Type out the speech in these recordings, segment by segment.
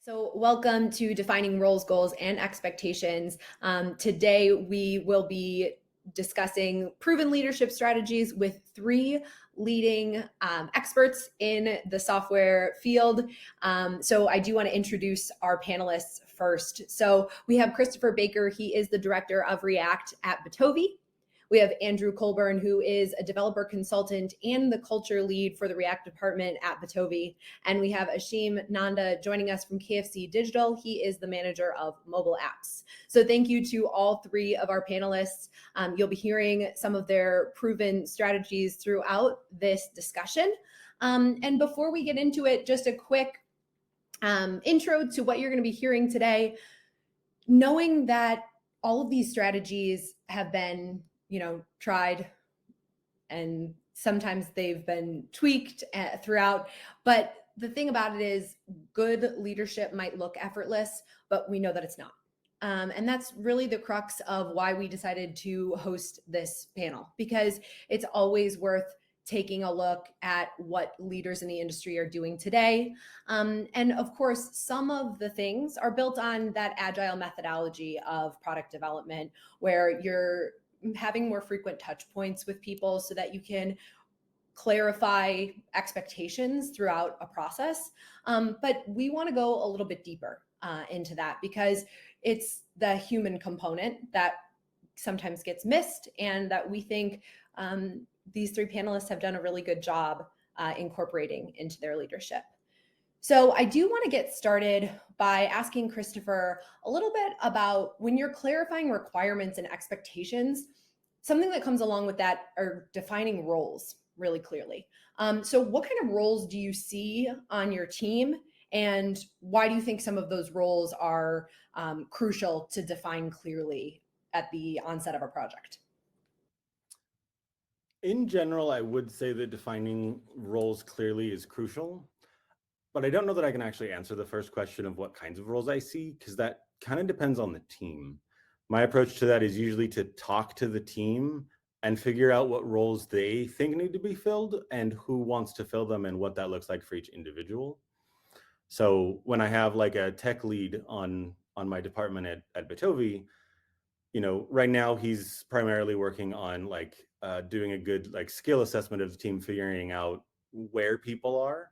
So, welcome to Defining Roles, Goals, and Expectations. Today, we will be discussing proven leadership strategies with three leading experts in the software field. So, I do want to introduce our panelists first. So, we have Christopher Baker. He is the director of React at Bitovi. We have Andrew Colburn, who is a developer consultant and the culture lead for the React department at Bitovi. And we have Ashim Nanda joining us from KFC Digital. He is the manager of mobile apps. So thank you to all three of our panelists. You'll be hearing some of their proven strategies throughout this discussion. And before we get into it, just a quick intro to what you're going to be hearing today. Knowing that all of these strategies have been tried, and sometimes they've been tweaked throughout. But the thing about it is, good leadership might look effortless, but we know that it's not. And that's really the crux of why we decided to host this panel, because it's always worth taking a look at what leaders in the industry are doing today. And of course, some of the things are built on that agile methodology of product development, where you're having more frequent touch points with people so that you can clarify expectations throughout a process. But we want to go a little bit deeper into that, because it's the human component that sometimes gets missed, and that we think these three panelists have done a really good job incorporating into their leadership. So I do want to get started by asking Christopher a little bit about, when you're clarifying requirements and expectations, something that comes along with that are defining roles really clearly. So what kind of roles do you see on your team, and why do you think some of those roles are crucial to define clearly at the onset of a project? In general, I would say that defining roles clearly is crucial, but I don't know that I can actually answer the first question of what kinds of roles I see, because that kind of depends on the team. My approach to that is usually to talk to the team and figure out what roles they think need to be filled and who wants to fill them and what that looks like for each individual. So when I have like a tech lead on my department at Bitovi, right now he's primarily working on doing a good skill assessment of the team, figuring out where people are.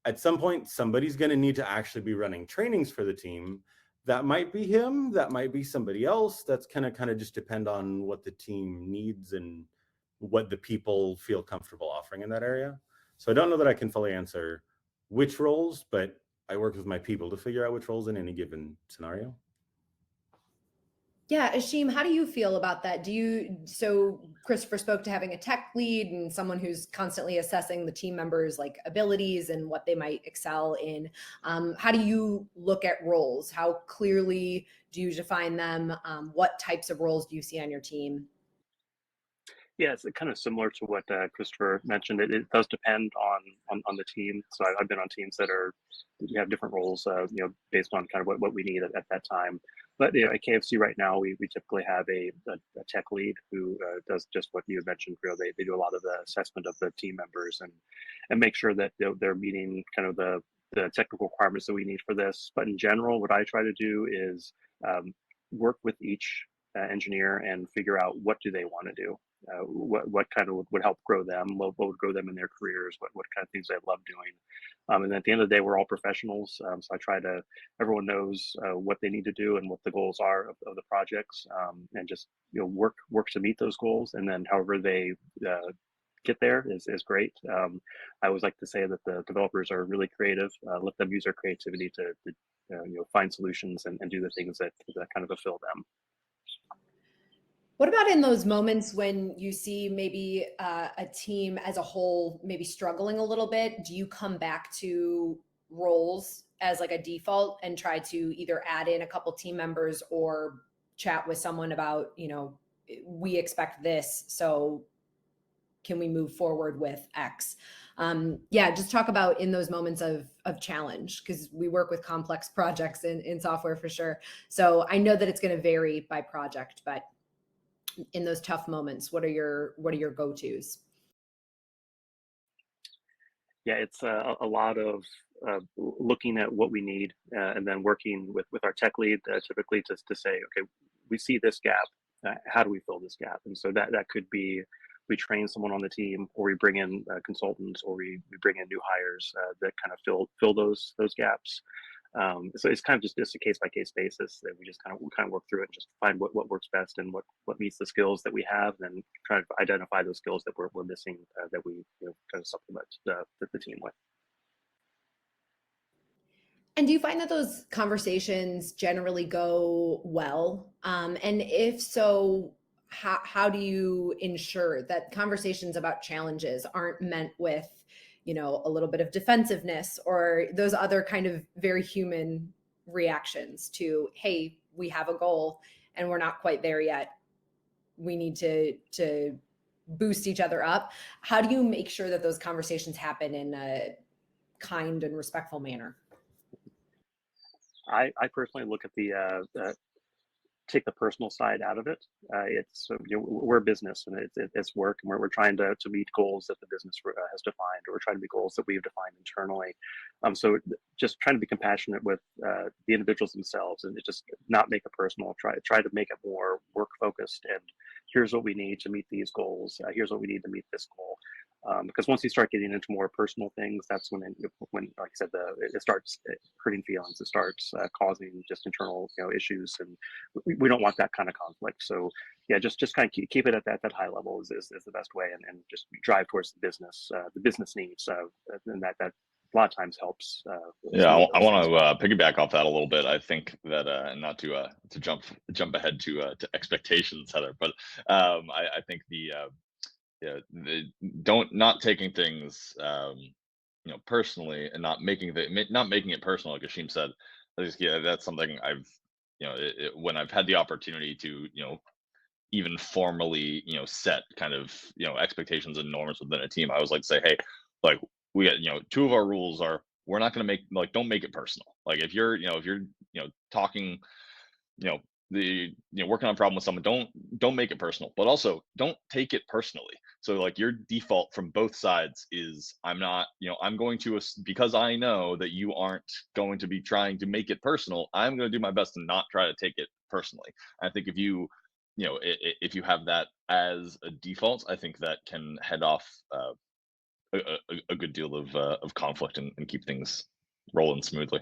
At some point, somebody's going to need to actually be running trainings for the team. That might be him, that might be somebody else. That's kind of just depend on what the team needs and what the people feel comfortable offering in that area. So I don't know that I can fully answer which roles, but I work with my people to figure out which roles in any given scenario. Yeah, Ashim, how do you feel about that? So Christopher spoke to having a tech lead and someone who's constantly assessing the team members' abilities and what they might excel in. How do you look at roles? How clearly do you define them? What types of roles do you see on your team? Yeah, it's kind of similar to what Christopher mentioned. It does depend on the team. So I've been on teams that have different roles, based on kind of what we need at that time. But at KFC right now, we typically have a tech lead who does just what you mentioned. They do a lot of the assessment of the team members and make sure that they're meeting kind of the technical requirements that we need for this. But in general, what I try to do is work with each engineer and figure out what do they want to do. What kind of would help grow them, what would grow them in their careers, what kind of things they love doing. And at the end of the day, we're all professionals. So I try to, everyone knows what they need to do and what the goals are of the projects, and just work to meet those goals. And then however they get there is great. I always like to say that the developers are really creative. Let them use their creativity to find solutions and do the things that kind of fulfill them. What about in those moments when you see maybe a team as a whole maybe struggling a little bit? Do you come back to roles as like a default and try to either add in a couple team members or chat with someone about, we expect this, so can we move forward with X? Just talk about in those moments of challenge, because we work with complex projects in software for sure. So I know that it's going to vary by project, but in those tough moments, what are your go-tos? Yeah, it's a lot of looking at what we need and then working with our tech lead typically to say, okay, we see this gap. How do we fill this gap? And so that could be we train someone on the team, or we bring in consultants, or we bring in new hires that kind of fill those gaps. So it's kind of just a case by case basis that we kind of work through it and just find what works best and what meets the skills that we have, and then try to identify those skills that we're missing that we kind of supplement the team with. And do you find that those conversations generally go well? And if so, how do you ensure that conversations about challenges aren't meant with, a little bit of defensive-ness or those other kind of very human reactions to, hey, we have a goal and we're not quite there yet. We need to boost each other up. How do you make sure that those conversations happen in a kind and respectful manner? I personally look at the take the personal side out of it. It's we're a business, and it's work, and we're trying to meet goals that the business has defined, or we're trying to meet goals that we've defined internally. So just trying to be compassionate with the individuals themselves, and just not make it personal. Try to make it more work focused. And here's what we need to meet these goals. Here's what we need to meet this goal. Because once you start getting into more personal things, that's when like I said, it starts hurting feelings. It starts causing just internal issues, and we don't want that kind of conflict. So yeah, just kind of keep it at that high level is the best way, and just drive towards the business needs, and that a lot of times helps. Yeah, I want to piggyback off that a little bit. I think that, and not to jump ahead to expectations, Heather, but I think not taking things personally, and not making it personal, like Ashim said. That's something I've when I've had the opportunity to even formally set kind of expectations and norms within a team. I always like to say, hey, like, we got two of our rules are, we're not going to make, don't make it personal. Like, if you're talking working on a problem with someone, don't make it personal, but also don't take it personally. So like, your default from both sides is, I'm going to, because I know that you aren't going to be trying to make it personal, I'm going to do my best to not try to take it personally. I think if you have that as a default, I think that can head off a good deal of conflict and keep things rolling smoothly.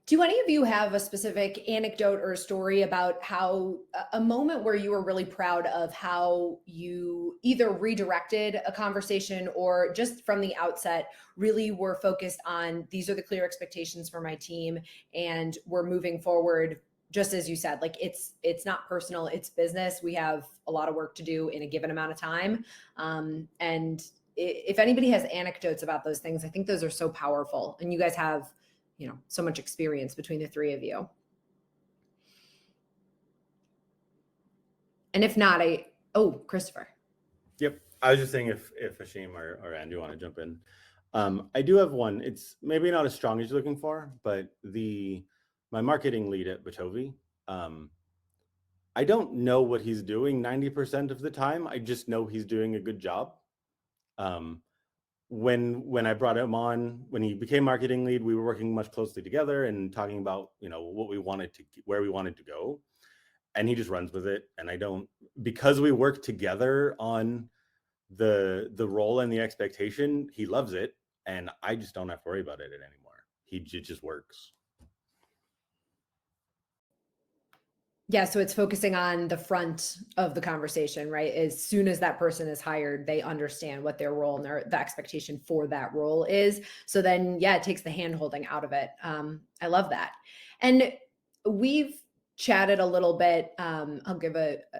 Do any of you have a specific anecdote or story about how a moment where you were really proud of how you either redirected a conversation, or just from the outset really were focused on, these are the clear expectations for my team, and we're moving forward, just as you said, like, it's not personal, it's business. We have a lot of work to do in a given amount of time. And if anybody has anecdotes about those things, I think those are so powerful. And you guys have so much experience between the three of you. And if not, Christopher. Yep. I was just saying, if Ashim or Andrew want to jump in. I do have one. It's maybe not as strong as you're looking for, but my marketing lead at Bitovi, I don't know what he's doing 90% of the time. I just know he's doing a good job. When I brought him on, when he became marketing lead, we were working much closely together and talking about, what we wanted to, where we wanted to go. And he just runs with it. And because we work together on the role and the expectation, he loves it. And I just don't have to worry about it anymore. It just works. Yeah, so it's focusing on the front of the conversation, right? As soon as that person is hired, they understand what their role and the expectation for that role is. So then, yeah, it takes the hand-holding out of it. I love that. And we've chatted a little bit. I'll give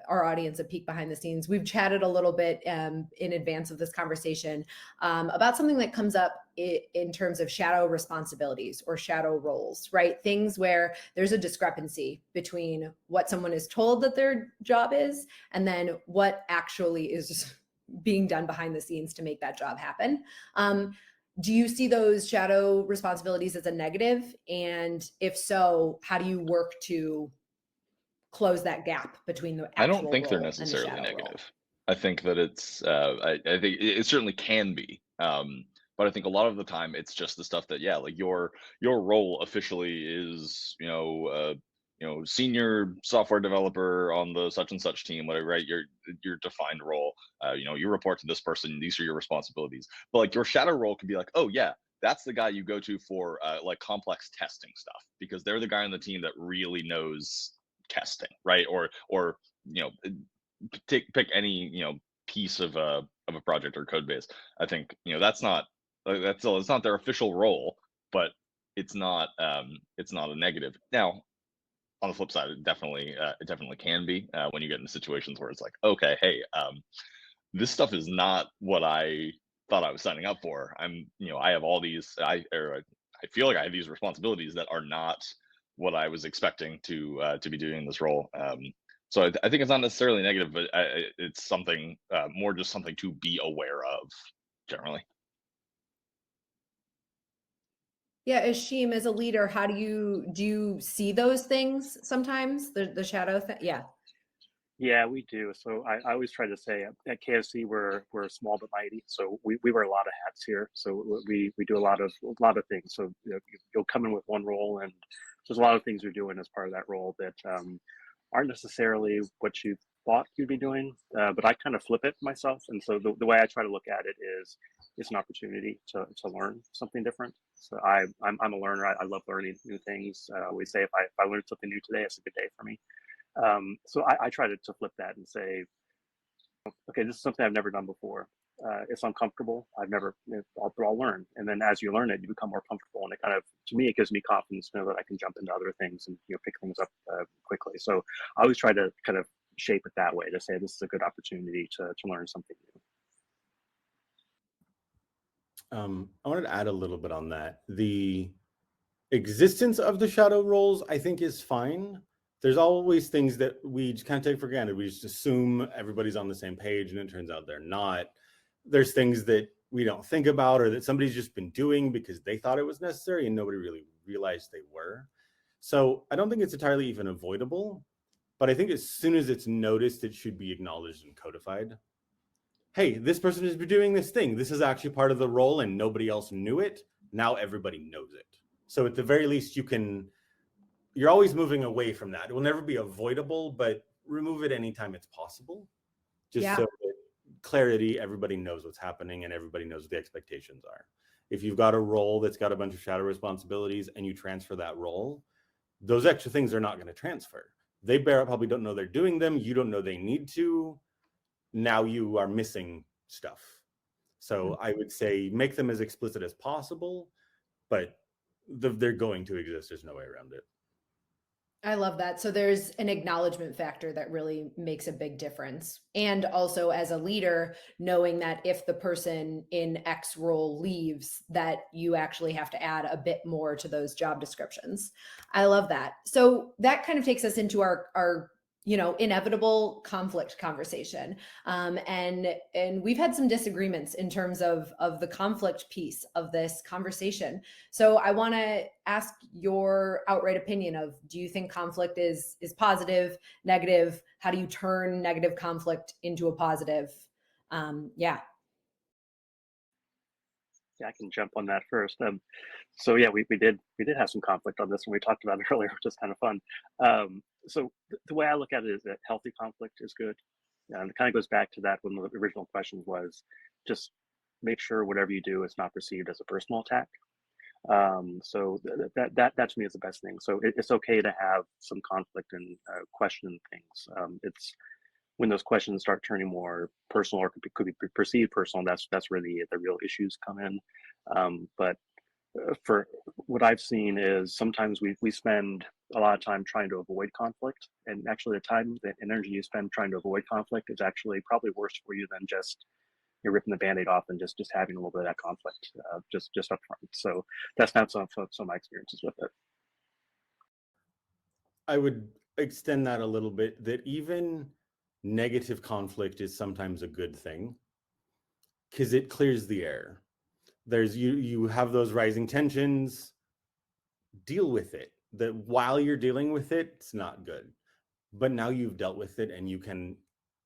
our audience a peek behind the scenes. We've chatted a little bit in advance of this conversation about something that comes up in terms of shadow responsibilities or shadow roles, right? Things where there's a discrepancy between what someone is told that their job is and then what actually is being done behind the scenes to make that job happen. Do you see those shadow responsibilities as a negative? And if so, how do you work to close that gap between the actual I don't think they're role necessarily and the negative. role? I think that it's I think it certainly can be. But I think a lot of the time it's just the stuff that, yeah, like your role officially is, senior software developer on the such and such team, whatever, right? Your defined role. You report to this person, these are your responsibilities. But like your shadow role could be like, oh yeah, that's the guy you go to for like complex testing stuff, because they're the guy on the team that really knows testing, right? Or you know pick any piece of a project or code base. I think that's not it's not their official role, but it's not a negative. Now on the flip side, it definitely can be when you get into situations where it's like, okay, hey, this stuff is not what I thought I was signing up for. I have all these I feel like I have these responsibilities that are not what I was expecting to be doing in this role. So I think it's not necessarily negative, but it's something more just something to be aware of generally. Yeah, Ashim, as a leader, how do you see those things sometimes? The shadow thing? Yeah. Yeah, we do. So I always try to say at KFC we're small but mighty. So we wear a lot of hats here. So we do a lot of things. So you'll come in with one role, and there's a lot of things you're doing as part of that role that aren't necessarily what you thought you'd be doing. But I kind of flip it myself, and so the way I try to look at it is it's an opportunity to learn something different. So I'm a learner. I love learning new things. I always say if I learned something new today, it's a good day for me. So I try to flip that and say, okay, this is something I've never done before. It's uncomfortable. I'll learn. And then as you learn it, you become more comfortable. And it kind of, to me, it gives me confidence to know that I can jump into other things and pick things up quickly. So I always try to kind of shape it that way to say this is a good opportunity to learn something new. I wanted to add a little bit on that. The existence of the shadow roles, I think, is fine. There's always things that we just kind of take for granted. We just assume everybody's on the same page, and it turns out they're not. There's things that we don't think about, or that somebody's just been doing because they thought it was necessary and nobody really realized they were. So I don't think it's entirely even avoidable, but I think as soon as it's noticed, it should be acknowledged and codified. Hey, this person has been doing this thing. This is actually part of the role and nobody else knew it. Now everybody knows it. So at the very least, you're always moving away from that. It will never be avoidable, but remove it anytime it's possible. Just so that clarity, everybody knows what's happening and everybody knows what the expectations are. If you've got a role that's got a bunch of shadow responsibilities and you transfer that role, those extra things are not going to transfer. They probably don't know they're doing them. You don't know they need to. Now you are missing stuff. So I would say make them as explicit as possible, but they're going to exist. There's no way around it. I love that. So there's an acknowledgement factor that really makes a big difference. And also as a leader, knowing that if the person in X role leaves, that you actually have to add a bit more to those job descriptions. I love that. So that kind of takes us into our inevitable conflict conversation. And we've had some disagreements in terms of the conflict piece of this conversation. So I want to ask your outright opinion of, do you think conflict is positive, negative? How do you turn negative conflict into a positive? Yeah, I can jump on that first. So yeah, we did have some conflict on this, and we talked about it earlier, which is kind of fun. So the way I look at it is that healthy conflict is good, and it kind of goes back to that when the original question was, just make sure whatever you do is not perceived as a personal attack. So that to me is the best thing. So it's okay to have some conflict and question things. It's when those questions start turning more personal or could be perceived personal, that's where the real issues come in. But for what I've seen is sometimes we spend a lot of time trying to avoid conflict, and actually the energy you spend trying to avoid conflict is actually probably worse for you than just you're ripping the band-aid off and just having a little bit of that conflict just up front. So that's not some of my experiences with it. I would extend that a little bit, that even negative conflict is sometimes a good thing because it clears the air. There's you have those rising tensions, deal with it. That while you're dealing with it, it's not good. But now you've dealt with it and you can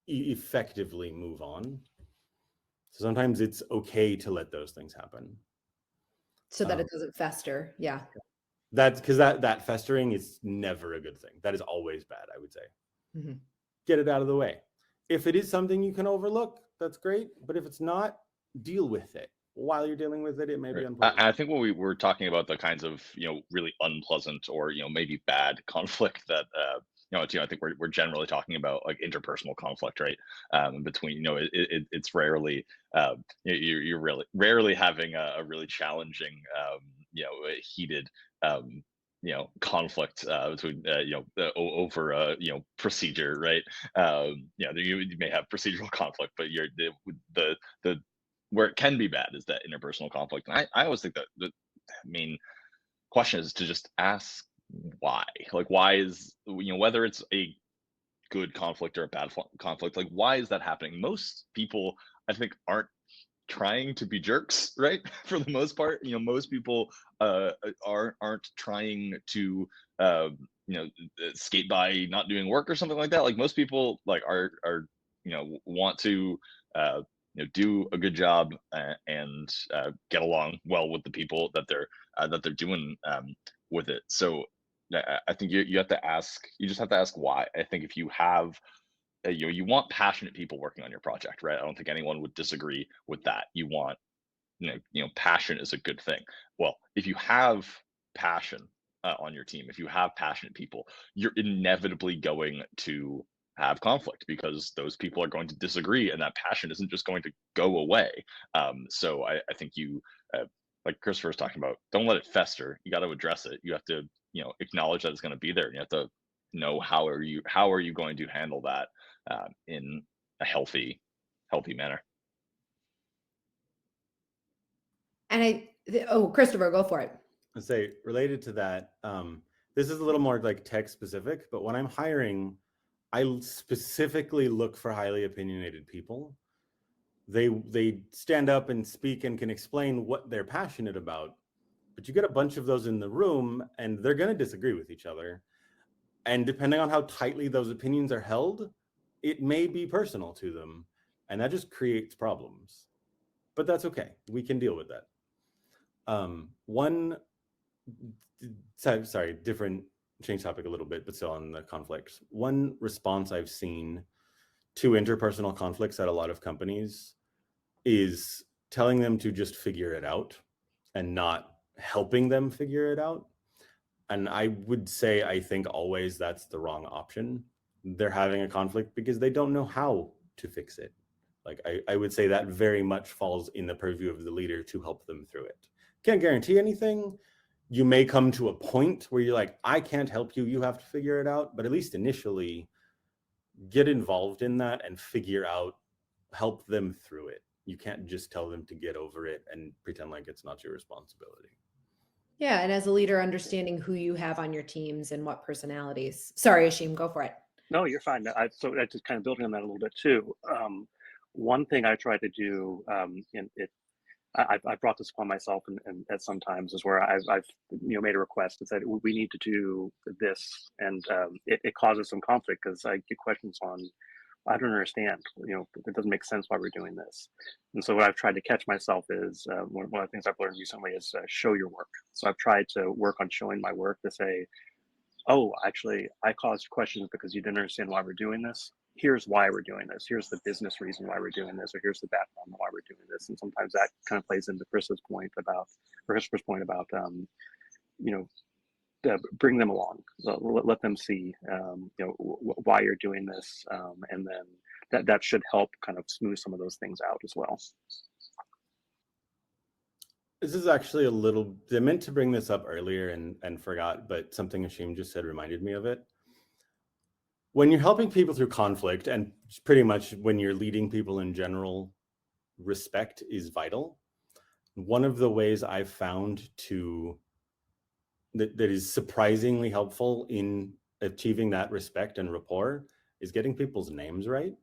effectively move on. So sometimes it's okay to let those things happen. So that it doesn't fester. Yeah. That's because that festering is never a good thing. That is always bad, I would say. Mm-hmm. Get it out of the way. If it is something you can overlook, that's great. But if it's not, deal with it. While you're dealing with it, it may be unpleasant. I think when we were talking about the kinds of really unpleasant or maybe bad conflict that I think we're generally talking about like interpersonal conflict, right? Between it's rarely you're really rarely having a really challenging heated conflict between over procedure, right? You may have procedural conflict, but the where it can be bad is that interpersonal conflict. And I always think that the main question is to just ask why. Like, why is, whether it's a good conflict or a bad conflict, like, why is that happening? Most people, I think, aren't trying to be jerks, right? For the most part, most people aren't trying to, skate by not doing work or something like that. Like, most people, like, are want to, do a good job and get along well with the people that they're doing with it. So I think you have to ask. You just have to ask why. I think if you have you want passionate people working on your project, right? I don't think anyone would disagree with that. You want passion is a good thing. Well, if you have passion on your team, if you have passionate people, you're inevitably going to have conflict because those people are going to disagree, and that passion isn't just going to go away. So I think like Christopher was talking about, don't let it fester. You got to address it. You have to acknowledge that it's going to be there, and you have to know how are you going to handle that in a healthy manner. And Christopher, go for it. I'd say related to that, this is a little more like tech specific, but when I'm hiring, I specifically look for highly opinionated people. They stand up and speak and can explain what they're passionate about, but you get a bunch of those in the room and they're going to disagree with each other. And depending on how tightly those opinions are held, it may be personal to them, and that just creates problems. But that's okay. We can deal with that. Different, change topic a little bit, but still on the conflicts. One response I've seen to interpersonal conflicts at a lot of companies is telling them to just figure it out and not helping them figure it out. And I would say, I think always that's the wrong option. They're having a conflict because they don't know how to fix it. Like, I would say that very much falls in the purview of the leader to help them through it. Can't guarantee anything. You may come to a point where you're like, I can't help you, you have to figure it out. But at least initially, get involved in that and figure out, help them through it. You can't just tell them to get over it and pretend like it's not your responsibility. Yeah, and as a leader, understanding who you have on your teams and what personalities. Sorry, Ashim, go for it. No, you're fine. So I just kind of building on that a little bit too. One thing I try to do, I brought this upon myself, and at some times is where I've made a request and said we need to do this, and it causes some conflict because I get questions on, I don't understand, it doesn't make sense why we're doing this. And so what I've tried to catch myself is one of the things I've learned recently is show your work. So I've tried to work on showing my work to say, oh, actually, I caused questions because you didn't understand why we're doing this. Here's why we're doing this. Here's the business reason why we're doing this, or here's the background why we're doing this. And sometimes that kind of plays into Christopher's point about, bring them along, let them see, why you're doing this, and then that should help kind of smooth some of those things out as well. This is actually I meant to bring this up earlier and forgot, but something Ashim just said reminded me of it. When you're helping people through conflict, and pretty much when you're leading people in general, respect is vital. One of the ways I've found that is surprisingly helpful in achieving that respect and rapport is getting people's names right.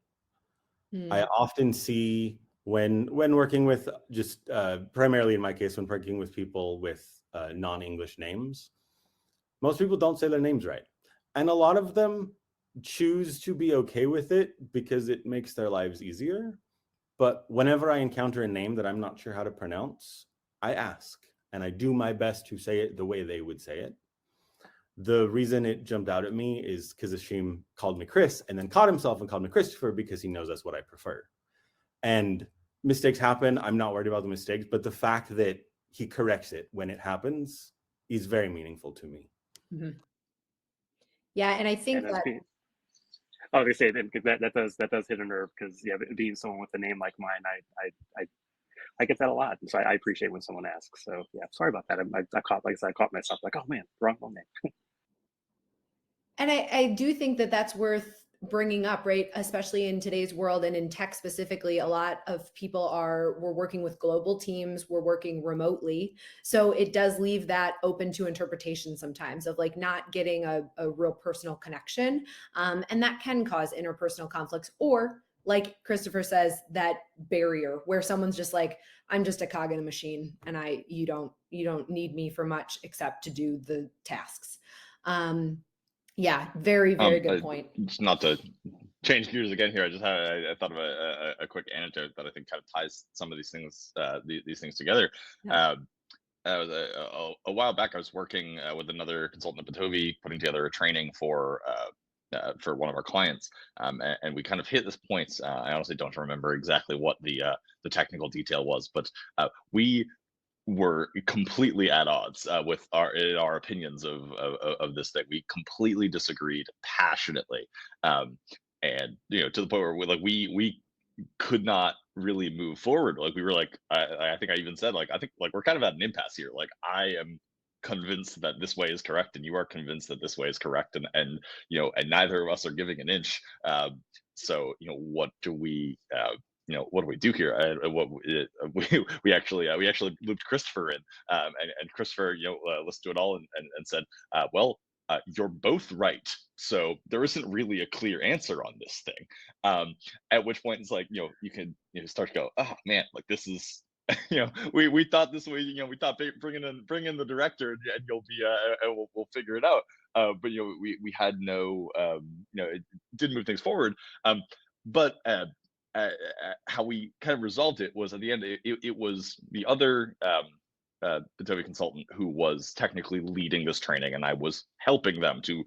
I often see when working with just primarily in my case, when working with people with non-English names, most people don't say their names right. And a lot of them choose to be okay with it because it makes their lives easier. But whenever I encounter a name that I'm not sure how to pronounce, I ask, and I do my best to say it the way they would say it. The reason it jumped out at me is because Ashim called me Chris and then caught himself and called me Christopher because he knows that's what I prefer. And mistakes happen. I'm not worried about the mistakes, but the fact that he corrects it when it happens is very meaningful to me. Mm-hmm. Yeah, and I think that I was gonna say that does hit a nerve, because yeah, being someone with a name like mine, I get that a lot, so I appreciate when someone asks. So yeah, sorry about that. I caught, like I said, I caught myself like, oh man, wrong name. And I do think that that's worth bringing up, right? Especially in today's world and in tech specifically, a lot of people we're working with global teams, we're working remotely. So it does leave that open to interpretation sometimes, of like not getting a real personal connection. And that can cause interpersonal conflicts, or like Christopher says, that barrier where someone's just like, I'm just a cog in a machine and you don't need me for much except to do the tasks. Yeah, very good point. Just not to change gears again here, I thought of a quick anecdote that I think kind of ties some of these things together. Yeah. A while back, I was working with another consultant at Bitovi, putting together a training for one of our clients, and we kind of hit this point. I honestly don't remember exactly what the technical detail was, but we were completely at odds with our opinions of this thing. We completely disagreed passionately, and to the point where we could not really move forward. Like we were like, I think I even said, like, I think like we're kind of at an impasse here. Like I am convinced that this way is correct, and you are convinced that this way is correct, and and neither of us are giving an inch. So what do we what do we do here? We actually looped Christopher in, and Christopher listened to it all and said, well, you're both right. So there isn't really a clear answer on this thing. At which point it's like, you can start to go, oh man, like this is, we thought this way, we thought bring in the director and you'll be, and we'll figure it out. But we had no, it didn't move things forward. But how we kind of resolved it was, at the end, it was the other Bitovi consultant who was technically leading this training, and I was helping them to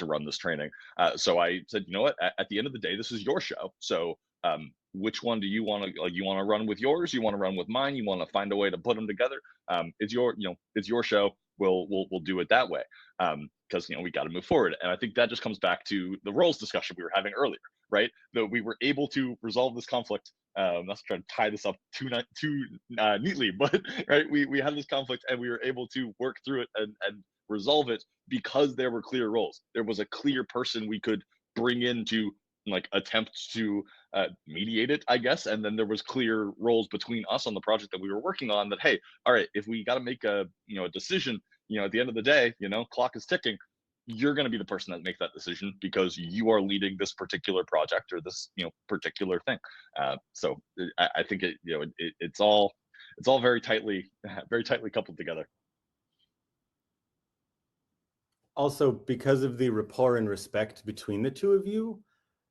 run this training. So I said, you know what? At the end of the day, this is your show. So which one do you want to you want to run with yours? You want to run with mine? You want to find a way to put them together? It's your show. We'll do it that way, because we got to move forward. And I think that just comes back to the roles discussion we were having earlier, right? That we were able to resolve this conflict. Not to try to tie this up too neatly, but right, we had this conflict and we were able to work through it and resolve it because there were clear roles. There was a clear person we could bring in to like attempt to mediate it, I guess. And then there was clear roles between us on the project that we were working on, that, hey, all right, if we got to make a decision, at the end of the day, clock is ticking. You're going to be the person that makes that decision because you are leading this particular project or this particular thing. So I think it's all very tightly coupled together. Also, because of the rapport and respect between the two of you,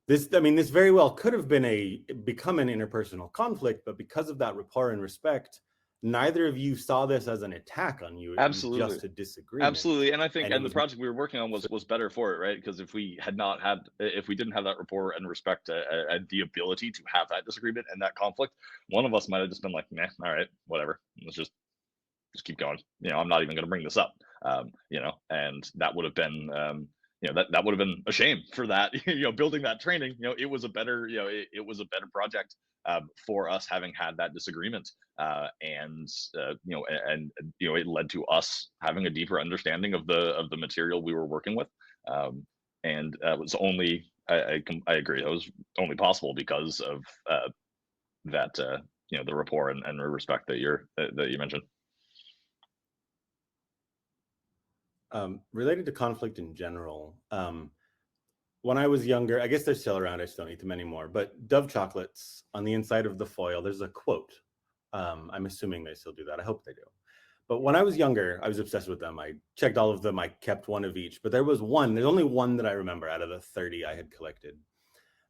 this very well could have become an interpersonal conflict, but because of that rapport and respect, neither of you saw this as an attack on you. It Absolutely. was just a disagreement. Absolutely. And I think the project we were working on was better for it, right? Because if we didn't have that rapport and respect and the ability to have that disagreement and that conflict, one of us might have just been like, nah, all right, whatever. Let's just keep going. I'm not even going to bring this up. And that would have been that would have been a shame for that, building that training, it was a better, it was a better project for us having had that disagreement. And it led to us having a deeper understanding of the material we were working with. And it was only, I agree, that was only possible because of that, the rapport and respect that you mentioned. Related to conflict in general, when I was younger, I guess they're still around, I just don't eat them anymore, but Dove chocolates, on the inside of the foil, there's a quote. I'm assuming they still do that. I hope they do. But when I was younger, I was obsessed with them. I checked all of them. I kept one of each. But there's only one that I remember out of the 30 I had collected.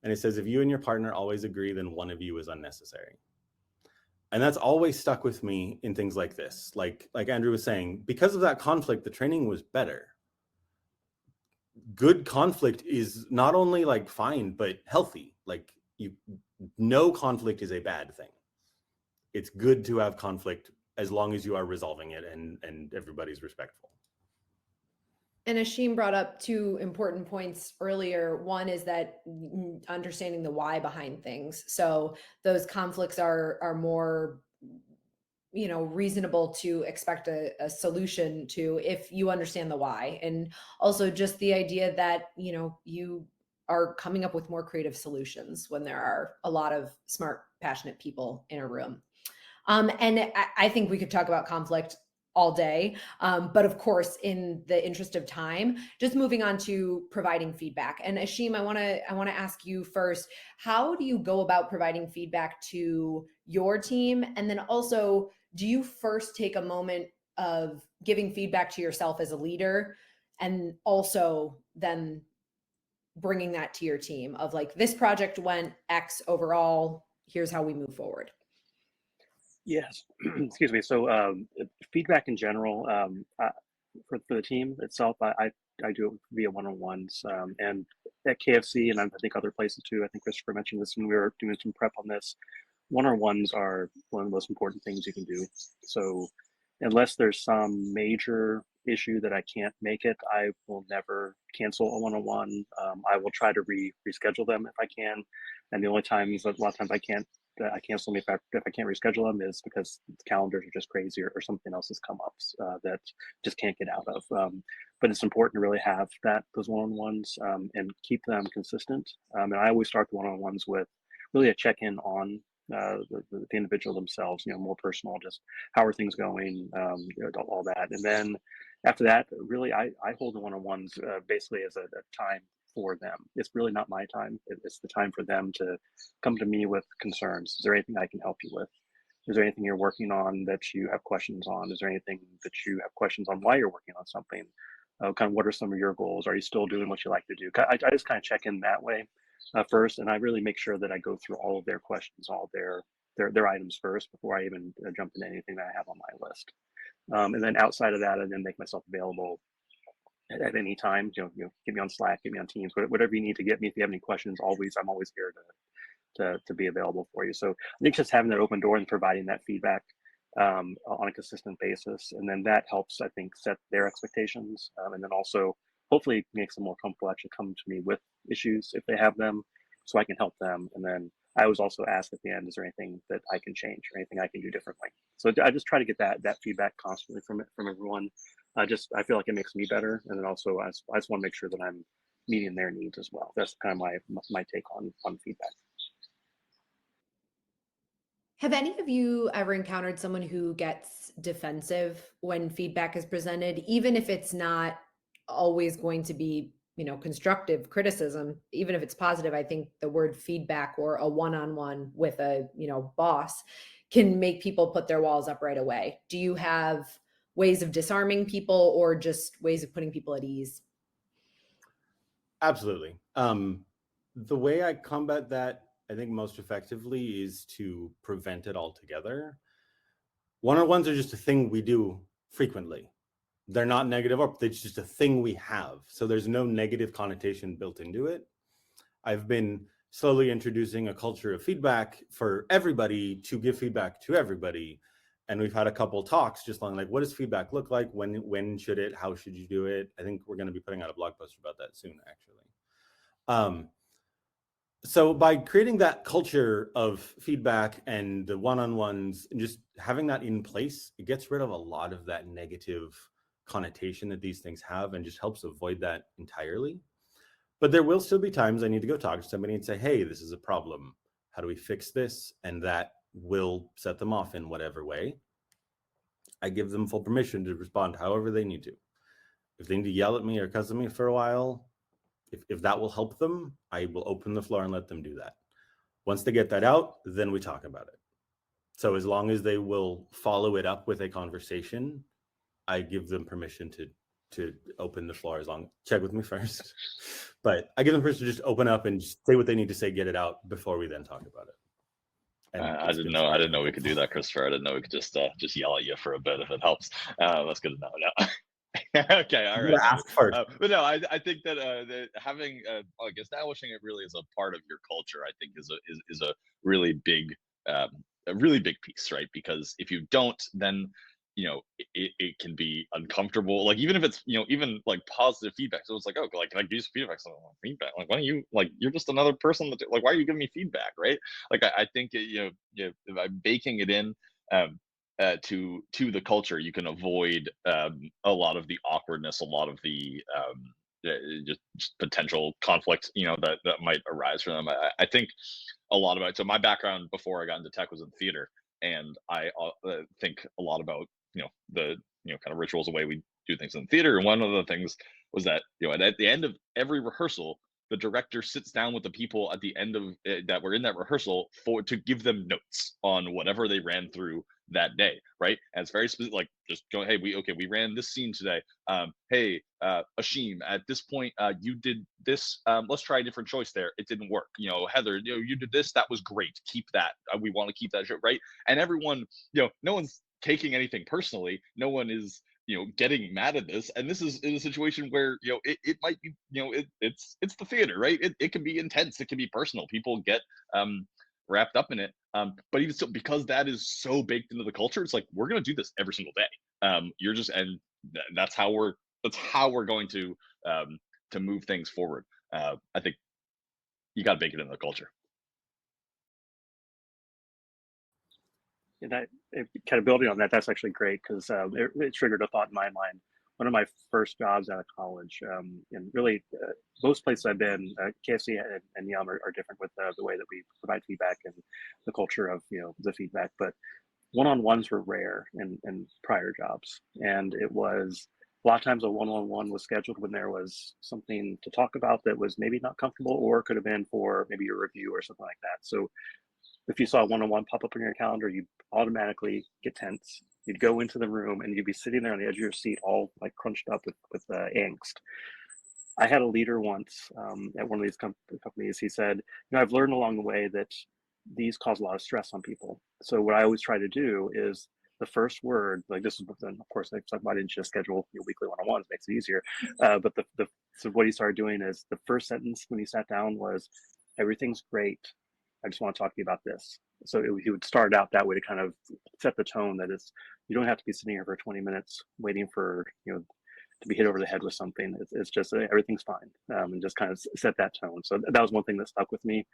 And it says, if you and your partner always agree, then one of you is unnecessary. And that's always stuck with me in things like this. Like Andrew was saying, because of that conflict, the training was better. Good conflict is not only like fine, but healthy. Like no conflict is a bad thing. It's good to have conflict as long as you are resolving it and everybody's respectful. And Ashim brought up two important points earlier. One is that understanding the why behind things. So those conflicts are more, reasonable to expect a solution to if you understand the why. And also just the idea that, you are coming up with more creative solutions when there are a lot of smart, passionate people in a room. And I think we could talk about conflict all day. But of course, in the interest of time, just moving on to providing feedback. And Ashim, I want to ask you first, how do you go about providing feedback to your team? And then also, do you first take a moment of giving feedback to yourself as a leader, and also then bringing that to your team of like, this project went X overall, here's how we move forward? Yes, excuse me. So feedback in general, for the team itself, I do it via one-on-ones, and at KFC, and I think other places too. I think Christopher mentioned this when we were doing some prep on this. One-on-ones are one of the most important things you can do. So unless there's some major issue that I can't make it, I will never cancel a one-on-one. I will try to reschedule them if I can. And the only times, a lot of times I cancel them if I can't reschedule them is because calendars are just crazy or something else has come up that just can't get out of. But it's important to really have those one-on-ones and keep them consistent. And I always start the one-on-ones with really a check-in on the individual themselves, more personal, just how are things going, all that. And then after that, really, I hold the one-on-ones basically as a time for them. It's really not my time. It's the time for them to come to me with concerns. Is there anything I can help you with? Is there anything you're working on that you have questions on? Is there anything that you have questions on why you're working on something? Kind of what are some of your goals? Are you still doing what you like to do? I just kind of check in that way first, and I really make sure that I go through all of their questions, all their items first before I even jump into anything that I have on my list. And then outside of that, I then make myself available at any time. Get me on Slack, get me on Teams, whatever you need to get me. If you have any questions, I'm always here to be available for you. So I think just having that open door and providing that feedback on a consistent basis, and then that helps, I think, set their expectations, and then also hopefully makes them more comfortable actually coming to me with issues if they have them, so I can help them. And then I always also ask at the end, is there anything that I can change or anything I can do differently? So I just try to get that feedback constantly from everyone. I feel like it makes me better, and then also I just want to make sure that I'm meeting their needs as well. That's kind of my take on feedback. Have any of you ever encountered someone who gets defensive when feedback is presented, even if it's not always going to be, constructive criticism, even if it's positive? I think the word feedback or a one-on-one with a, boss can make people put their walls up right away. Do you have ways of disarming people or just ways of putting people at ease? Absolutely. The way I combat that, I think most effectively, is to prevent it altogether. One-on-ones are just a thing we do frequently. They're not negative, or it's just a thing we have. So there's no negative connotation built into it. I've been slowly introducing a culture of feedback for everybody to give feedback to everybody. And we've had a couple talks just on like, what does feedback look like? When should it? How should you do it? I think we're going to be putting out a blog post about that soon, actually. So by creating that culture of feedback and the one-on-ones and just having that in place, it gets rid of a lot of that negative connotation that these things have and just helps avoid that entirely. But there will still be times I need to go talk to somebody and say, hey, this is a problem. How do we fix this? And that will set them off in whatever way. I give them full permission to respond however they need to. If they need to yell at me or cuss at me for a while, if that will help them, I will open the floor and let them do that. Once they get that out, then we talk about it. So as long as they will follow it up with a conversation I give them permission to open the floor, as long check with me first. But I give them permission to just open up and just say what they need to say, get it out before we then talk about it. And I didn't know we could do that, Christopher. I didn't know we could just yell at you for a bit if it helps. That's good to know. No. Okay, all right. Ask first. But no, I think that having like establishing it really as a part of your culture, I think is a really big piece, right? Because if you don't, then it can be uncomfortable. Like even if it's even like positive feedback, so it's like, oh, like can I use feedback? So feedback, like why don't you, like you're just another person that, like, why are you giving me feedback, right? Like I think by baking it in to the culture, you can avoid a lot of the awkwardness, a lot of the just potential conflict that might arise from them. I think a lot about, so my background before I got into tech was in theater, and I think a lot about the kind of rituals, the way we do things in theater. And one of the things was that at the end of every rehearsal, the director sits down with the people at the end of that were in that rehearsal to give them notes on whatever they ran through that day, right? And it's very specific, like just go, hey, we ran this scene today. Hey, Ashim, at this point, you did this. Let's try a different choice there. It didn't work. Heather, you did this. That was great. Keep that. We want to keep that, right? And everyone, no one's taking anything personally. No one is getting mad at this. And this is in a situation where it might be it's the theater, right? It can be intense. It can be personal. People get wrapped up in it. But even so, because that is so baked into the culture, it's like we're gonna do this every single day. You're just, and that's how we're going to move things forward. I think you got to bake it into the culture. And that, kind of building on that, that's actually great, because it triggered a thought in my mind. One of my first jobs out of college, and really most places I've been, KFC and Yum are different with the way that we provide feedback and the culture of the feedback. But one-on-ones were rare in prior jobs, and it was a lot of times a one-on-one was scheduled when there was something to talk about that was maybe not comfortable, or could have been for maybe a review or something like that. So if you saw a one-on-one pop up on your calendar, you'd automatically get tense. You'd go into the room and you'd be sitting there on the edge of your seat, all like crunched up with angst. I had a leader once at one of these companies. He said, I've learned along the way that these cause a lot of stress on people. So what I always try to do is the first word, like this is, then of course, why didn't you just schedule your weekly one-on-ones? Makes it easier. But so what he started doing is the first sentence when he sat down was, everything's great. I just want to talk to you about this. So he would start out that way to kind of set the tone that you don't have to be sitting here for 20 minutes waiting for, to be hit over the head with something. It's just everything's fine, and just kind of set that tone. So that was one thing that stuck with me.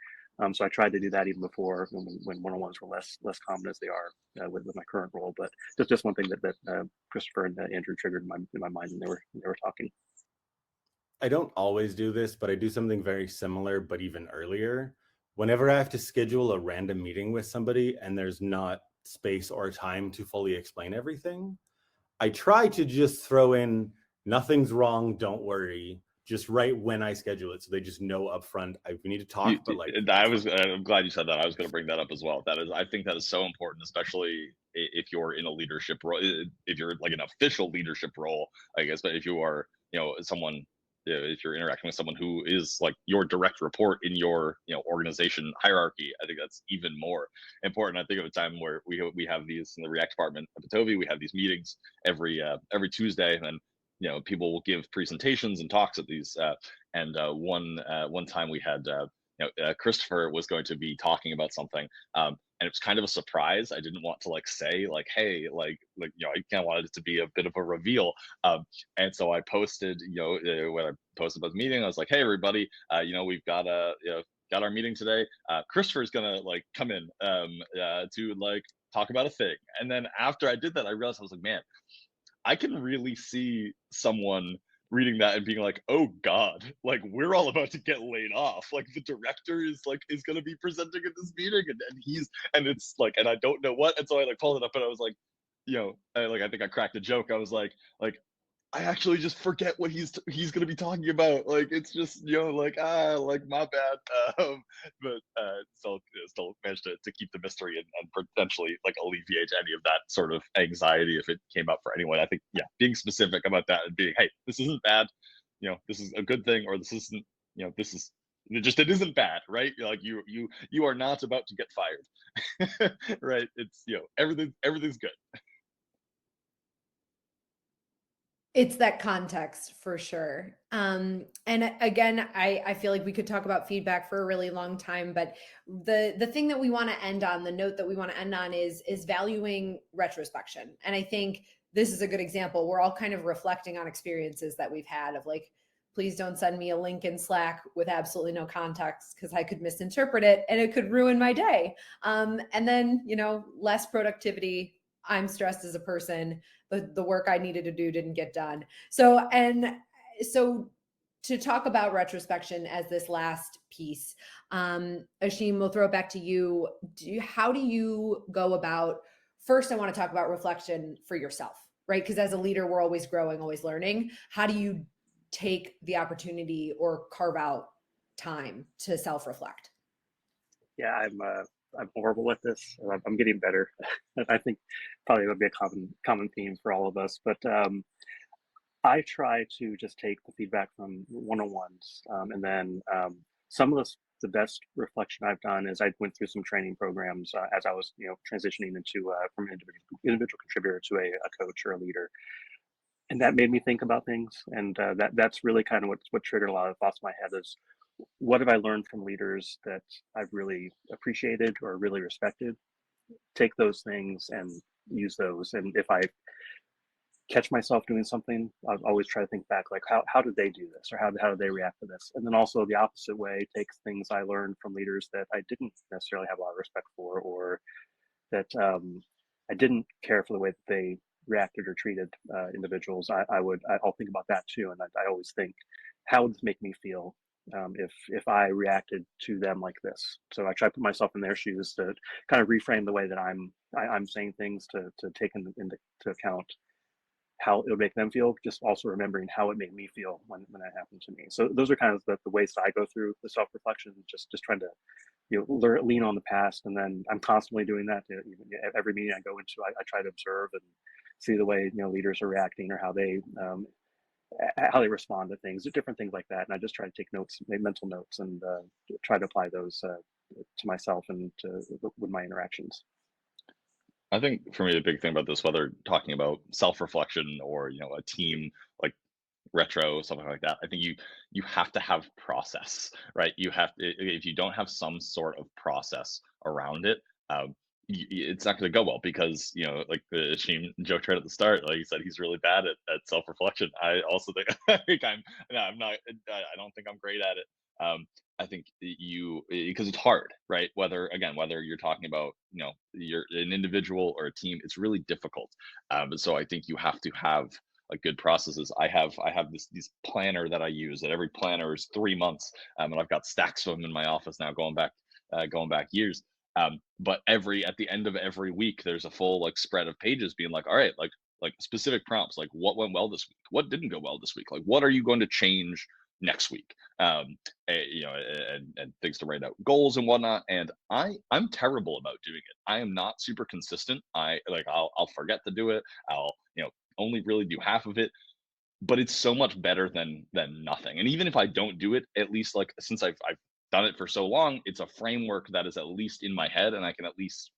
So I tried to do that even before, when one-on-ones were less common as they are with my current role. But just one thing that Christopher and Andrew triggered in my mind when they were talking. I don't always do this, but I do something very similar, but even earlier. Whenever I have to schedule a random meeting with somebody and there's not space or time to fully explain everything, I try to just throw in, nothing's wrong, don't worry, just right when I schedule it, so they just know upfront we need to talk. But like, I'm glad you said that. I was going to bring that up as well. I think that is so important, especially if you're in a leadership role, if you're like an official leadership role, I guess. But if you are, someone, if you're interacting with someone who is like your direct report in your organization hierarchy, I think that's even more important. I think of a time where we have these in the React department at Bitovi. We have these meetings every Tuesday, and then people will give presentations and talks at these. One time we had Christopher was going to be talking about something, and it was kind of a surprise. I didn't want to say hey, I kind of wanted it to be a bit of a reveal. And so I posted, when I posted about the meeting, I was like, hey everybody, we've got our meeting today. Christopher's gonna come in to talk about a thing. And then after I did that, I realized, I was like, man, I can really see someone reading that and being like, oh God, we're all about to get laid off. The director is going to be presenting at this meeting, and it's and I don't know what. And so I pulled it up and I was like, I think I cracked a joke. I was like, I actually just forget what he's going to be talking about. Like, it's just, like, like, my bad. But still managed to keep the mystery and potentially like alleviate any of that sort of anxiety if it came up for anyone. I think, yeah, being specific about that and being, hey, this isn't bad, this is a good thing, or this isn't, this is it isn't bad, right? Like, you are not about to get fired. Right? It's, everything's good. It's that context for sure. And again, I feel like we could talk about feedback for a really long time, but the thing that we want to end on, the note that we want to end on is valuing retrospection. And I think this is a good example. We're all kind of reflecting on experiences that we've had of like, please don't send me a link in Slack with absolutely no context because I could misinterpret it and it could ruin my day. And then, less productivity. I'm stressed as a person. The work I needed to do didn't get done. So to talk about retrospection as this last piece, Ashim, we'll throw it back to you. How do you go about? First, I want to talk about reflection for yourself, right? Because as a leader, we're always growing, always learning. How do you take the opportunity or carve out time to self-reflect? Yeah, I'm horrible at this. I'm getting better. I think probably would be a common theme for all of us. But I try to just take the feedback from one-on-ones, and then some of the best reflection I've done is I went through some training programs as I was transitioning into from individual contributor to a coach or a leader, and that made me think about things. And that's really kind of what triggered a lot of thoughts in my head is what have I learned from leaders that I've really appreciated or really respected? Take those things and use those. And if I catch myself doing something, I always try to think back, like how did they do this, or how did they react to this? And then also the opposite way, take things I learned from leaders that I didn't necessarily have a lot of respect for, or that I didn't care for the way that they reacted or treated individuals. I'll think about that too, and I always think, how would this make me feel if I reacted to them like this? So I try to put myself in their shoes to kind of reframe the way that I'm saying things to take into account how it would make them feel, just also remembering how it made me feel when that happened to me. So those are kind of the ways that I go through the self-reflection, just trying to lean on the past. And then I'm constantly doing that. Every meeting I go into, I try to observe and see the way leaders are reacting, or how they respond to things, different things like that. And I just try to take notes, make mental notes, and try to apply those to myself and with my interactions. I think for me, the big thing about this, whether talking about self-reflection or, a team like retro, something like that, I think you have to have process, right? If you don't have some sort of process around it, it's not going to go well, because like the Sheen joke right at the start, like he said, he's really bad at self-reflection. I also think I think I'm not. I don't think I'm great at it. I think because it's hard, right? Whether you're talking about you're an individual or a team, it's really difficult. But so I think you have to have like good processes. I have this planner that I use. That every planner is 3 months, and I've got stacks of them in my office now, going back years. But at the end of every week, there's a full like spread of pages being like, all right, like specific prompts, like what went well this week, what didn't go well this week, like what are you going to change next week, and things to write out, goals and whatnot. And I'm terrible about doing it. I am not super consistent. I'll forget to do it. I'll only really do half of it, but it's so much better than nothing. And even if I don't do it, at least like since I've done it for so long, it's a framework that is at least in my head, and I can at least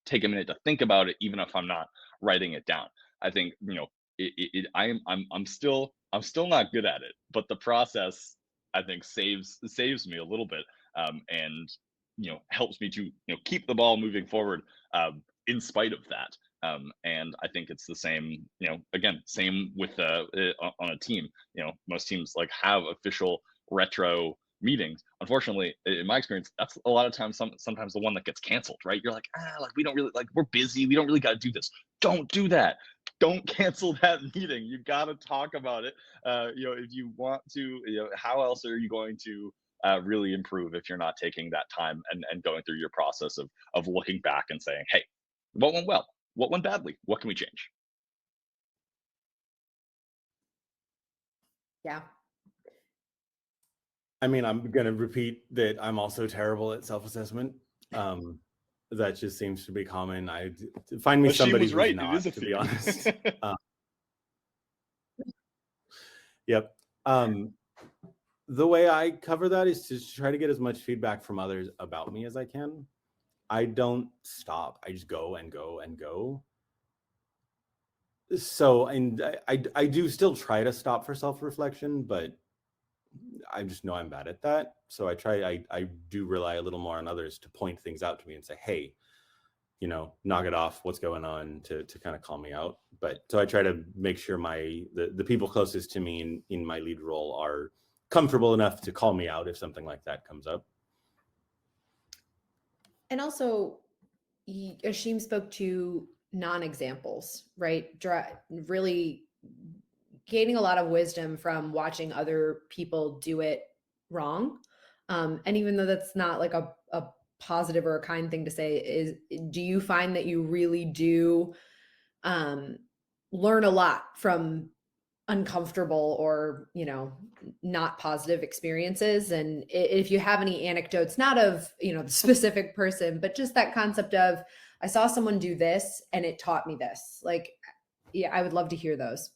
take a minute to think about it, even if I'm not writing it down. I think I'm still not good at it, but the process, I think, saves me a little bit, and helps me to keep the ball moving forward, in spite of that. And I think it's the same, again, same with on a team. Most teams like have official retro meetings. Unfortunately, in my experience, that's a lot of times sometimes the one that gets canceled, right? You're like, like we don't really, like, we're busy, we don't really got to do this. Don't do that. Don't cancel that meeting. You got to talk about it. If you want to, how else are you going to really improve if you're not taking that time and going through your process of looking back and saying, hey, what went well? What went badly? What can we change? Yeah. I mean, I'm going to repeat that I'm also terrible at self-assessment. That just seems to be common. Find me But she somebody was who's right. It not, is a to be fear. honest. Yep. The way I cover that is to try to get as much feedback from others about me as I can. I don't stop. I just go and go and go. So, and I do still try to stop for self-reflection, but I just know I'm bad at that. So I do rely a little more on others to point things out to me and say, hey, knock it off. What's going on, to kind of call me out. But so I try to make sure the people closest to me in my lead role are comfortable enough to call me out if something like that comes up. And also, Ashim spoke to non-examples, right? Really gaining a lot of wisdom from watching other people do it wrong. And even though that's not like a positive or a kind thing to say, do you find that you really do learn a lot from uncomfortable or not positive experiences? And if you have any anecdotes, not of the specific person, but just that concept of, I saw someone do this and it taught me this, like, yeah, I would love to hear those.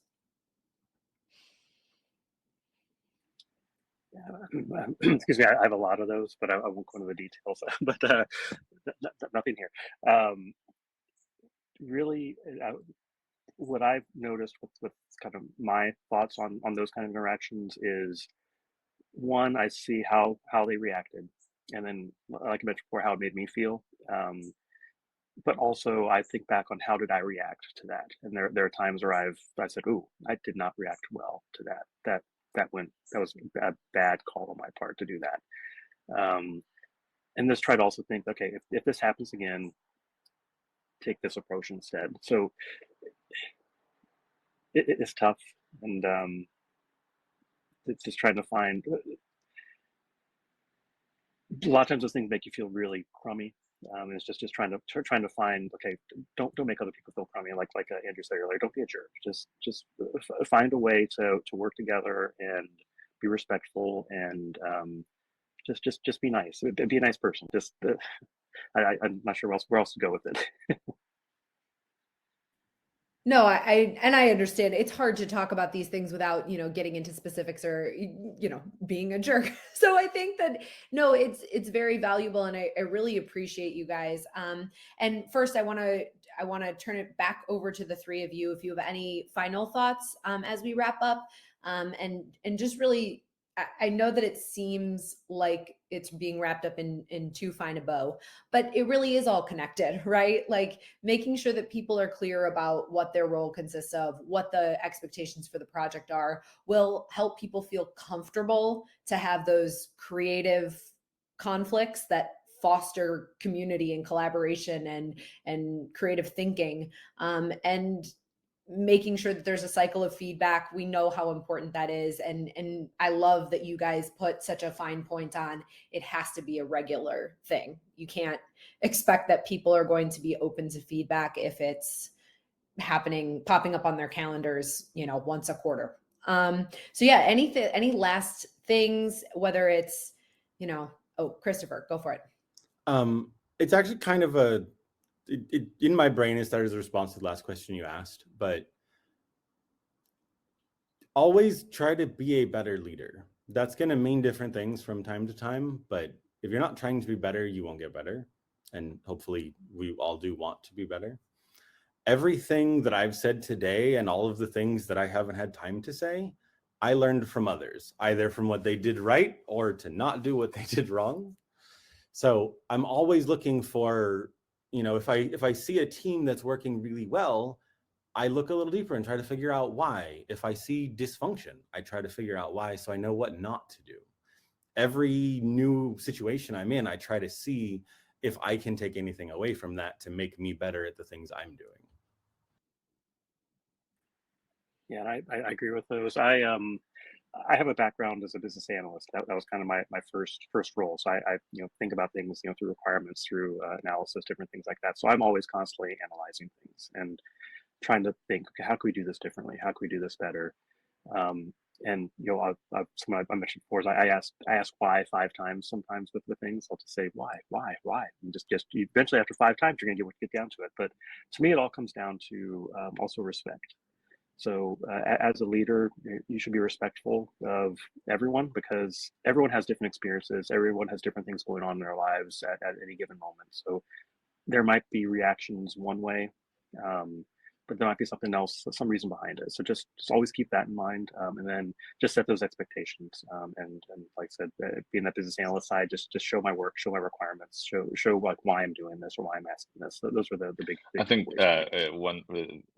Excuse me, I have a lot of those, but I won't go into the details. But nothing here. Really, what I've noticed with kind of my thoughts on those kind of interactions is, one, I see how they reacted, and then, like I mentioned before, how it made me feel. But also, I think back on how did I react to that, and there are times where I said, "Ooh, I did not react well to that. That was a bad call on my part to do that." And just try to also think, okay, if this happens again, take this approach instead. So it's tough, and it's just trying to find. A lot of times those things make you feel really crummy. And it's just trying to find, okay, don't make other people feel crummy. Like Andrew said earlier, don't be a jerk. Just find a way to work together and be respectful, and just be nice. Be a nice person. I'm not sure where else to go with it. No, I understand it's hard to talk about these things without, getting into specifics or, being a jerk. So I think that, no, it's very valuable, and I really appreciate you guys. And first I want to turn it back over to the three of you if you have any final thoughts as we wrap up. And just really, I know that it seems like it's being wrapped up in too fine a bow, but it really is all connected, right? Like making sure that people are clear about what their role consists of, what the expectations for the project are, will help people feel comfortable to have those creative conflicts that foster community and collaboration and creative thinking, and making sure that there's a cycle of feedback. We know how important that is, and I love that you guys put such a fine point on, it has to be a regular thing. You can't expect that people are going to be open to feedback if it's popping up on their calendars once a quarter. So yeah, any last things, whether it's oh, Christopher, go for it. It's actually kind of in my brain, it started as a response to the last question you asked, but always try to be a better leader. That's going to mean different things from time to time, but if you're not trying to be better, you won't get better. And hopefully we all do want to be better. Everything that I've said today and all of the things that I haven't had time to say, I learned from others, either from what they did right or to not do what they did wrong. So I'm always looking for, if I see a team that's working really well, I look a little deeper and try to figure out why. If I see dysfunction, I try to figure out why, so I know what not to do. Every new situation I'm in, I try to see if I can take anything away from that to make me better at the things I'm doing. Yeah, I agree with those. I have a background as a business analyst. That was kind of my first role. So I think about things through requirements, through analysis, different things like that. So I'm always constantly analyzing things and trying to think, okay, how can we do this differently? How can we do this better? And something I mentioned before is I ask why 5 times sometimes with things. I'll just say why, and just eventually after 5 times you're gonna get down to it. But to me, it all comes down to also respect. So as a leader, you should be respectful of everyone, because everyone has different experiences. Everyone has different things going on in their lives at any given moment. So there might be reactions one way, but there might be something else, some reason behind it. So just always keep that in mind, and then just set those expectations. And like I said, being that business analyst side, just show my work, show my requirements, show like why I'm doing this or why I'm asking this. So those are the big I think takeaways. one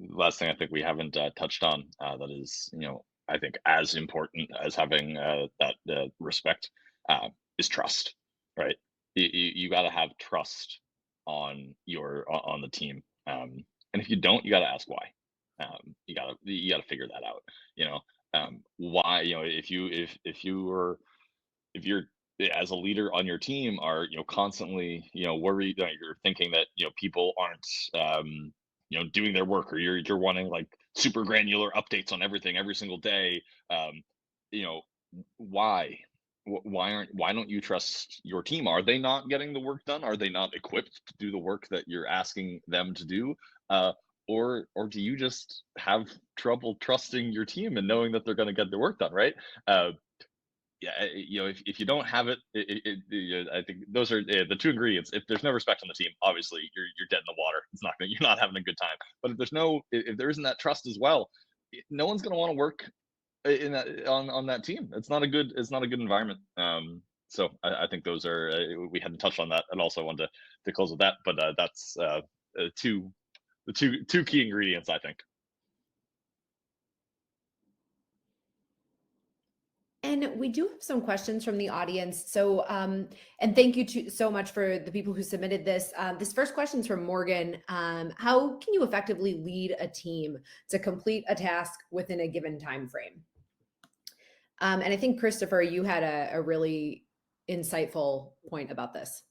last thing I think we haven't touched on that is, I think as important as having that respect is trust, right? You got to have trust on on the team, and if you don't, you got to ask why. You gotta figure that out. Why? If you're as a leader on your team are constantly worried that you're thinking that people aren't doing their work, or you're wanting like super granular updates on everything every single day, you know why why don't you trust your team? Are they not getting the work done? Are they not equipped to do the work that you're asking them to do? uh or do you just have trouble trusting your team and knowing that they're going to get their work done, right? Yeah, if you don't have it, I think those are the two ingredients. If there's no respect on the team, obviously you're dead in the water. It's not you're not having a good time. But if there isn't that trust as well, no one's going to want to work in that on that team. It's not a good environment. So I think those are we hadn't touched on that, and also wanted to close with that. But that's two key ingredients, I think. And we do have some questions from the audience. So, and thank you so much for the people who submitted this. This first question is from Morgan. How can you effectively lead a team to complete a task within a given time frame? And I think, Christopher, you had a really insightful point about this.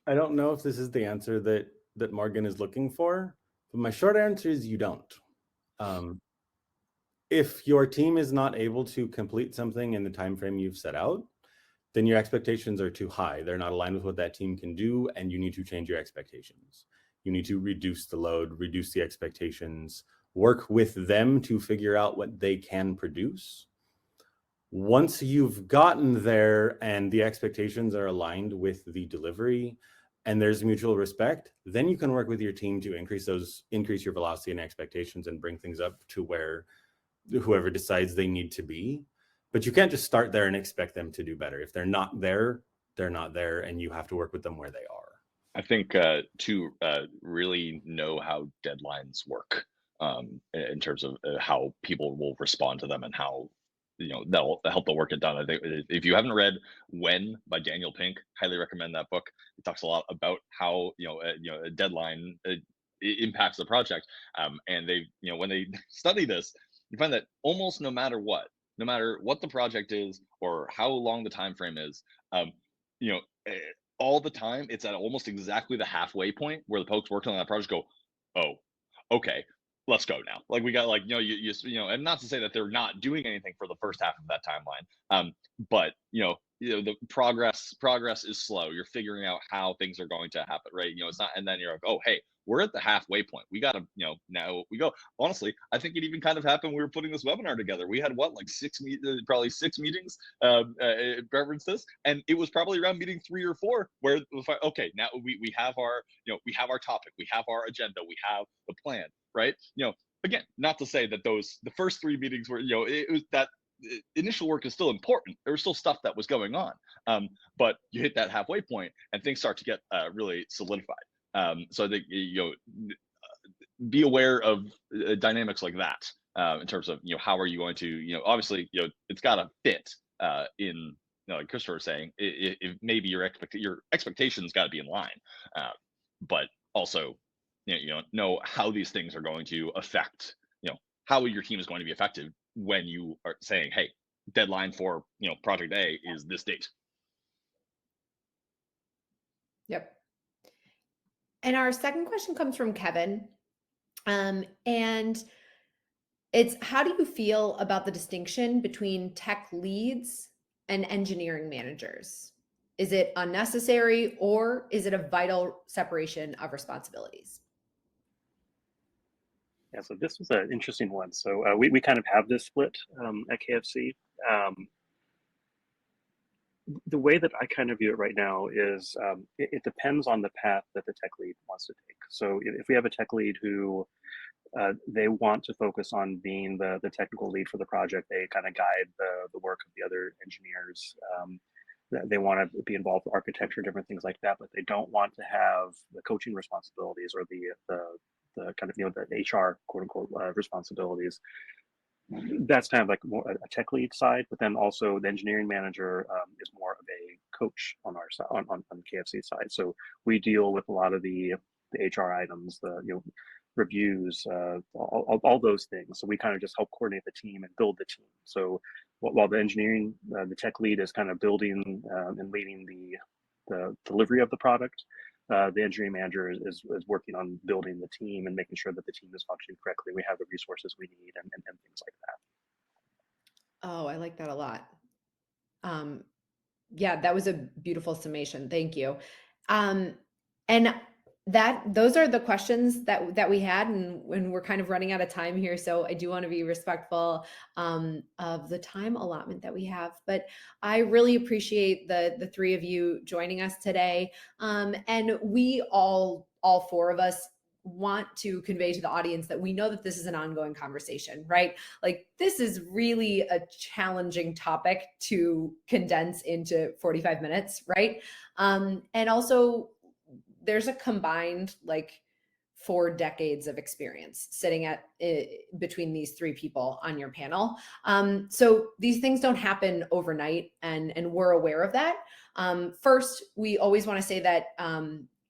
I don't know if this is the answer that Morgan is looking for, but my short answer is you don't. If your team is not able to complete something in the time frame you've set out, then your expectations are too high. They're not aligned with what that team can do, and you need to change your expectations. You need to reduce the load, reduce the expectations, work with them to figure out what they can produce. Once you've gotten there and the expectations are aligned with the delivery and there's mutual respect, then you can work with your team to increase your velocity and expectations and bring things up to where whoever decides they need to be. But you can't just start there and expect them to do better. If they're not there, they're not there, and you have to work with them where they are. I think to really know how deadlines work, in terms of how people will respond to them and how that'll help the work get done. I think if you haven't read When by Daniel Pink, highly recommend that book. It talks a lot about how a deadline impacts the project, and they when they study this, you find that almost no matter what the project is or how long the time frame is, you know. All the time it's at almost exactly the halfway point where the folks working on that project go, oh, okay, let's go now. Like we got like and not to say that they're not doing anything for the first half of that timeline, but the progress is slow. You're figuring out how things are going to happen, right? It's not, and then you're like, oh, hey, we're at the halfway point. We gotta now we go. Honestly, I think it even kind of happened when we were putting this webinar together. We had like probably 6 meetings reference this, and it was probably around meeting 3 or 4 where okay, now we have our we have our topic, we have our agenda, we have the plan, right? Again, not to say that the first 3 meetings were it was that initial work is still important. There was still stuff that was going on, but you hit that halfway point and things start to get really solidified. So I think be aware of dynamics like that, in terms of how are you going to obviously it's got to fit in like Christopher was saying, it maybe your expectations got to be in line, but also know how these things are going to affect how your team is going to be affected when you are saying, hey, deadline for project A is this date. Yep. And our second question comes from Kevin. And It's how do you feel about the distinction between tech leads and engineering managers? Is it unnecessary or is it a vital separation of responsibilities? Yeah, so this was an interesting one. So we kind of have this split at KFC. The way that I kind of view it right now is it depends on the path that the tech lead wants to take. So if we have a tech lead who they want to focus on being the technical lead for the project, they kind of guide the work of the other engineers. They want to be involved with architecture, different things like that, but they don't want to have the coaching responsibilities or the kind of, you know, the HR quote unquote responsibilities. That's kind of like more a tech lead side, but then also the engineering manager is more of a coach on our side, on KFC side. So we deal with a lot of the HR items, the, you know, reviews, all those things. So we kind of just help coordinate the team and build the team. So while the engineering, the tech lead is kind of building and leading the delivery of the product, the engineering manager is working on building the team and making sure that the team is functioning correctly. We have the resources we need and things like that. Oh, I like that a lot. Yeah, that was a beautiful summation. Thank you. And those are the questions that we had, and when we're kind of running out of time here, so I do want to be respectful of the time allotment that we have. But I really appreciate the three of you joining us today, and we all four of us want to convey to the audience that we know that this is an ongoing conversation, right? Like, this is really a challenging topic to condense into 45 minutes, right? And also, there's a combined like 4 decades of experience sitting at between these three people on your panel. So these things don't happen overnight, and we're aware of that. First, we always want to say that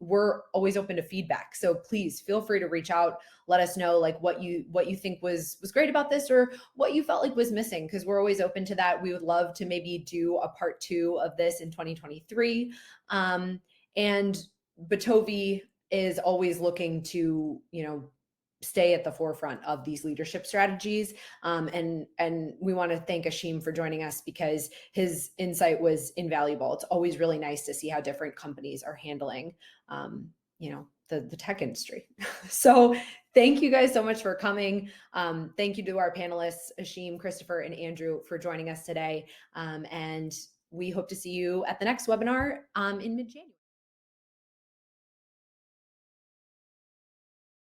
we're always open to feedback. So please feel free to reach out. Let us know like what you think was great about this, or what you felt like was missing, because we're always open to that. We would love to maybe do a part 2 of this in 2023. And Bitovi is always looking to, you know, stay at the forefront of these leadership strategies. And we want to thank Ashim for joining us, because his insight was invaluable. It's always really nice to see how different companies are handling, you know, the tech industry. So thank you guys so much for coming. Thank you to our panelists, Ashim, Christopher, and Andrew, for joining us today. And we hope to see you at the next webinar in mid-January.